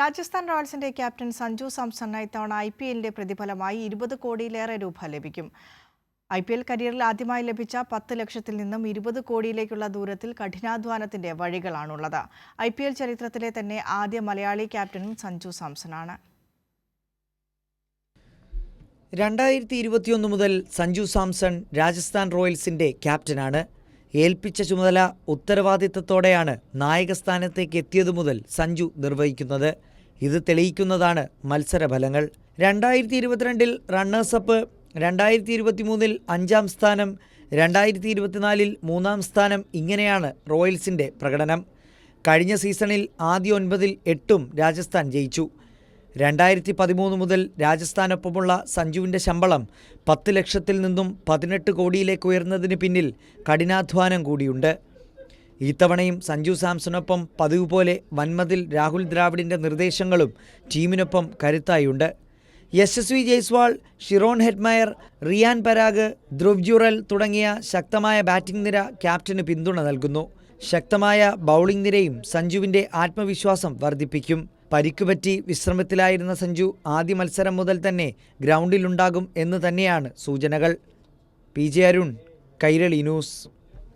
Rajasthan റോയൽസിന്റെ captain Sanju Samson ഇത്തവണ IPLന്റെ പ്രതിഫലമായി 20 കോടിയിലേറെ രൂപ ലഭിക്കും. IPL കരിയറിൽ ആദ്യമായി ലഭിച്ച 10 ലക്ഷത്തിൽ നിന്നും 20 കോടിയിലേക്കുള്ള ദൂരത്തിൽ കഠിനാധ്വാനത്തിന്റെ വഴികളാണുള്ളത്. IPL ചരിത്രത്തിലെ തന്നെ ആദ്യ മലയാളി ക്യാപ്റ്റനും സഞ്ജു സാംസണാണ്. 2021 മുതൽ സഞ്ജു സാംസൺ രാജസ്ഥാൻ റോയൽസിന്റെ ക്യാപ്റ്റനാണ്. ഏൽപ്പിച്ച ചുമതല ഉത്തരവാദിത്തത്തോടെയാണ് നായകസ്ഥാനത്തേക്ക് എത്തിയതു മുതൽ സഞ്ജു നിർവഹിക്കുന്നത്. ഇത് തെളിയിക്കുന്നതാണ് മത്സരഫലങ്ങൾ. 2022 റണ്ണേഴ്സപ്പ്, 2023 5-ാം സ്ഥാനം, 2024 3-ാം സ്ഥാനം, ഇങ്ങനെയാണ് റോയൽസിന്റെ പ്രകടനം. കഴിഞ്ഞ സീസണിൽ ആദ്യ 9-ൽ 8ഉം രാജസ്ഥാൻ ജയിച്ചു. 2013 മുതൽ രാജസ്ഥാനൊപ്പമുള്ള സഞ്ജുവിൻ്റെ ശമ്പളം 10 ലക്ഷത്തിൽ നിന്നും 18 കോടിയിലേക്ക് ഉയർന്നതിന് പിന്നിൽ കഠിനാധ്വാനം കൂടിയുണ്ട്. ഇത്തവണയും സഞ്ജു സാംസണൊപ്പം പതിവ് പോലെ വൻമതിൽ രാഹുൽ ദ്രാവിഡിൻ്റെ നിർദ്ദേശങ്ങളും ടീമിനൊപ്പം കരുത്തായുണ്ട്. യശസ്വി ജയ്സ്വാൾ, ഷിറോൺ ഹെറ്റ്മയർ, റിയാൻ പരാഗ്, ധ്രുവ് ജുറൽ തുടങ്ങിയ ശക്തമായ ബാറ്റിംഗ് നിര ക്യാപ്റ്റന് പിന്തുണ നൽകുന്നു. ശക്തമായ ബൗളിംഗ് നിരയും സഞ്ജുവിൻ്റെ ആത്മവിശ്വാസം വർദ്ധിപ്പിക്കും. പരിക്കുപറ്റി വിശ്രമത്തിലായിരുന്ന സഞ്ജു ആദ്യ മത്സരം മുതൽ തന്നെ ഗ്രൗണ്ടിലുണ്ടാകും എന്ന് തന്നെയാണ് സൂചനകൾ. PJ Arun, Kairali news.